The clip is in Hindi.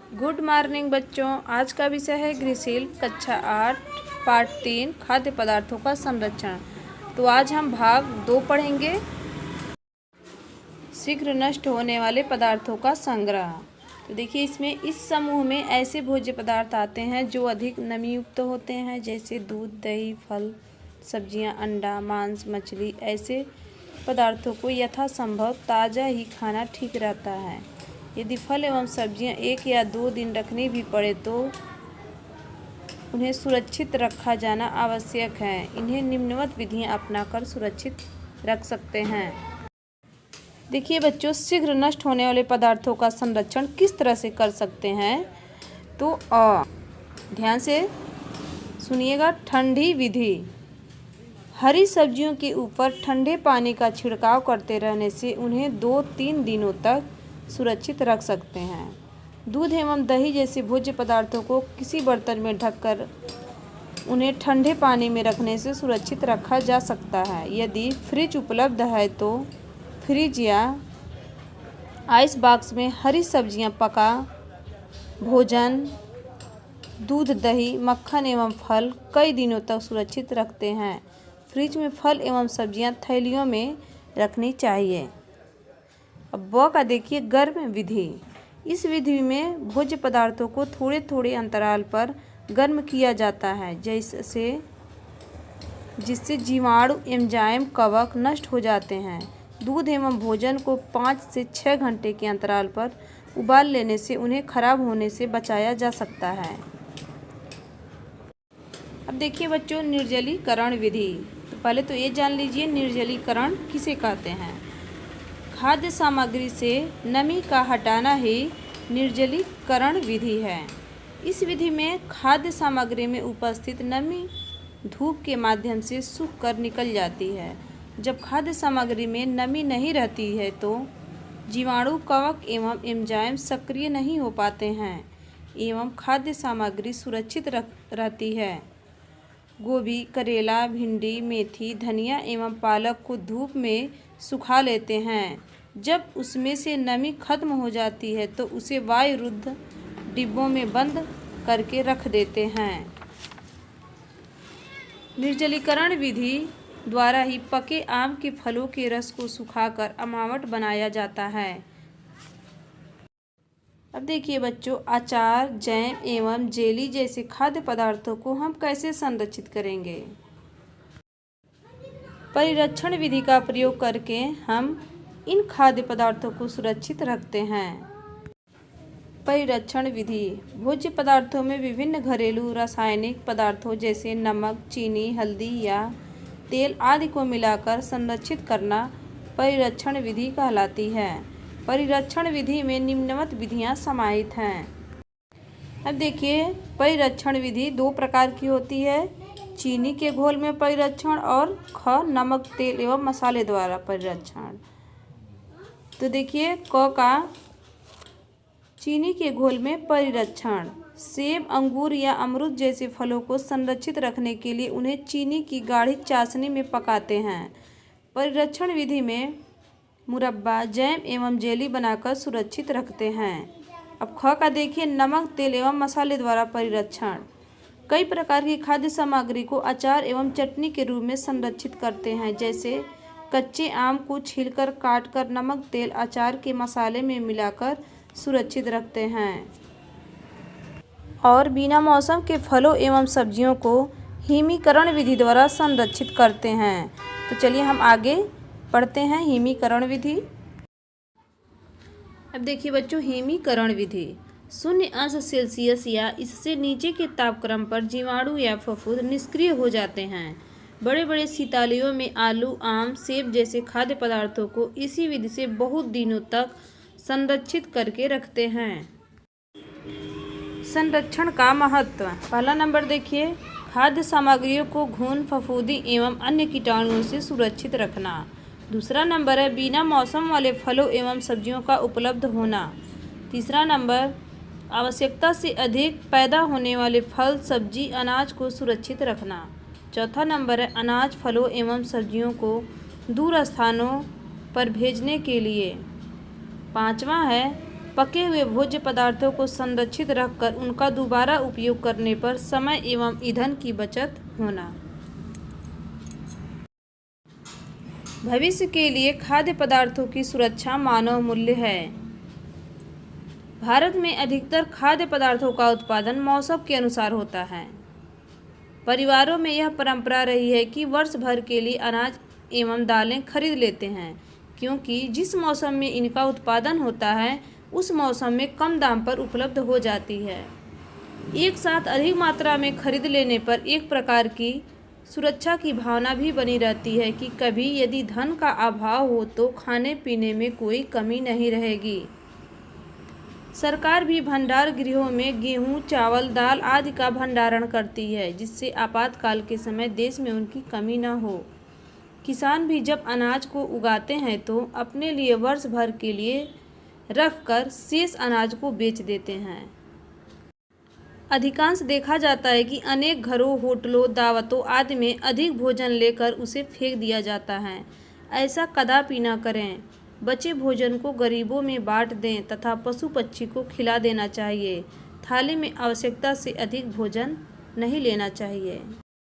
गुड मॉर्निंग बच्चों। आज का विषय है गृहशील कक्षा 8 पार्ट 3 खाद्य पदार्थों का संरक्षण। तो आज हम भाग 2 पढ़ेंगे, शीघ्र नष्ट होने वाले पदार्थों का संग्रह। तो देखिए, इसमें इस समूह में ऐसे भोज्य पदार्थ आते हैं जो अधिक नमीयुक्त होते हैं, जैसे दूध, दही, फल, सब्जियां, अंडा, मांस, मछली। ऐसे पदार्थों को यथासंभव ताज़ा ही खाना ठीक रहता है। यदि फल एवं सब्जियां 1 या 2 दिन रखनी भी पड़े तो उन्हें सुरक्षित रखा जाना आवश्यक है। इन्हें निम्नवत विधियां अपनाकर सुरक्षित रख सकते हैं। देखिए बच्चों, शीघ्र नष्ट होने वाले पदार्थों का संरक्षण किस तरह से कर सकते हैं, तो ध्यान से सुनिएगा। ठंडी विधि। हरी सब्जियों के ऊपर ठंडे पानी का छिड़काव करते रहने से उन्हें 2-3 दिनों तक सुरक्षित रख सकते हैं। दूध एवं दही जैसे भोज्य पदार्थों को किसी बर्तन में ढककर उन्हें ठंडे पानी में रखने से सुरक्षित रखा जा सकता है। यदि फ्रिज उपलब्ध है तो फ्रिज या आइस बॉक्स में हरी सब्जियां, पका भोजन, दूध, दही, मक्खन एवं फल कई दिनों तक सुरक्षित रखते हैं। फ्रिज में फल एवं सब्जियां थैलियों में रखनी चाहिए। अब ब का देखिए, गर्म विधि। इस विधि में भोज्य पदार्थों को थोड़े थोड़े अंतराल पर गर्म किया जाता है, जिससे जीवाणु, एंजाइम, कवक नष्ट हो जाते हैं। दूध एवं भोजन को 5 से 6 घंटे के अंतराल पर उबाल लेने से उन्हें खराब होने से बचाया जा सकता है। अब देखिए बच्चों, निर्जलीकरण विधि। तो पहले तो ये जान लीजिए, निर्जलीकरण किसे कहते हैं। खाद्य सामग्री से नमी का हटाना ही निर्जलीकरण विधि है। इस विधि में खाद्य सामग्री में उपस्थित नमी धूप के माध्यम से सूख कर निकल जाती है। जब खाद्य सामग्री में नमी नहीं रहती है तो जीवाणु, कवक एवं एंजाइम सक्रिय नहीं हो पाते हैं एवं खाद्य सामग्री सुरक्षित रहती है। गोभी, करेला, भिंडी, मेथी, धनिया एवं पालक को धूप में सुखा लेते हैं। जब उसमें से नमी खत्म हो जाती है तो उसे वायुरुद्ध डिब्बों में बंद करके रख देते हैं। निर्जलीकरण विधि द्वारा ही पके आम के फलों के रस को सुखाकर अमावट बनाया जाता है। अब देखिए बच्चों, अचार, जैम एवं जेली जैसे खाद्य पदार्थों को हम कैसे संरक्षित करेंगे। परिरक्षण विधि का प्रयोग करके हम इन खाद्य पदार्थों को सुरक्षित रखते हैं। परिरक्षण विधि। भोज्य पदार्थों में विभिन्न घरेलू रासायनिक पदार्थों जैसे नमक, चीनी, हल्दी या तेल आदि को मिलाकर संरक्षित करना परिरक्षण विधि कहलाती है। परिरक्षण विधि में निम्नवत विधियां समाहित हैं। अब देखिए, परिरक्षण विधि 2 प्रकार की होती है। चीनी के घोल में परिरक्षण और नमक, तेल एवं मसाले द्वारा परिरक्षण। तो देखिए, क का चीनी के घोल में परिरक्षण। सेब, अंगूर या अमरूद जैसे फलों को संरक्षित रखने के लिए उन्हें चीनी की गाढ़ी चाशनी में पकाते हैं। परिरक्षण विधि में मुरब्बा, जैम एवं जेली बनाकर सुरक्षित रखते हैं। अब ख का देखिए, नमक, तेल एवं मसाले द्वारा परिरक्षण। कई प्रकार की खाद्य सामग्री को अचार एवं चटनी के रूप में संरक्षित करते हैं, जैसे कच्चे आम को छीलकर, काटकर नमक, तेल, अचार के मसाले में मिलाकर सुरक्षित रखते हैं। और बिना मौसम के फलों एवं सब्जियों को हिमीकरण विधि द्वारा संरक्षित करते हैं। तो चलिए हम आगे पढ़ते हैं हिमीकरण विधि। अब देखिए बच्चों, हिमीकरण विधि 0°C या इससे नीचे के तापक्रम पर जीवाणु या फफूंद निष्क्रिय हो जाते हैं। बड़े बड़े शीतलियों में आलू, आम, सेब जैसे खाद्य पदार्थों को इसी विधि से बहुत दिनों तक संरक्षित करके रखते हैं। संरक्षण का महत्व। पहला नंबर देखिए, खाद्य सामग्रियों को घुन, फफूंदी एवं अन्य कीटाणुओं से सुरक्षित रखना। दूसरा नंबर है बिना मौसम वाले फलों एवं सब्जियों का उपलब्ध होना। तीसरा नंबर, आवश्यकता से अधिक पैदा होने वाले फल, सब्जी, अनाज को सुरक्षित रखना। चौथा नंबर है अनाज, फलों एवं सब्जियों को दूर स्थानों पर भेजने के लिए। 5वां है पके हुए भोज्य पदार्थों को संरक्षित रखकर उनका दोबारा उपयोग करने पर समय एवं ईंधन की बचत होना। भविष्य के लिए खाद्य पदार्थों की सुरक्षा मानव मूल्य है। भारत में अधिकतर खाद्य पदार्थों का उत्पादन मौसम के अनुसार होता है। परिवारों में यह परंपरा रही है कि वर्ष भर के लिए अनाज एवं दालें खरीद लेते हैं, क्योंकि जिस मौसम में इनका उत्पादन होता है उस मौसम में कम दाम पर उपलब्ध हो जाती है। एक साथ अधिक मात्रा में खरीद लेने पर एक प्रकार की सुरक्षा की भावना भी बनी रहती है कि कभी यदि धन का अभाव हो तो खाने पीने में कोई कमी नहीं रहेगी। सरकार भी भंडार गृहों में गेहूं, चावल, दाल आदि का भंडारण करती है, जिससे आपातकाल के समय देश में उनकी कमी न हो। किसान भी जब अनाज को उगाते हैं तो अपने लिए वर्ष भर के लिए रखकर शेष अनाज को बेच देते हैं। अधिकांश देखा जाता है कि अनेक घरों, होटलों, दावतों आदि में अधिक भोजन लेकर उसे फेंक दिया जाता है। ऐसा कदापि न करें। बचे भोजन को गरीबों में बांट दें तथा पशु पक्षी को खिला देना चाहिए। थाली में आवश्यकता से अधिक भोजन नहीं लेना चाहिए।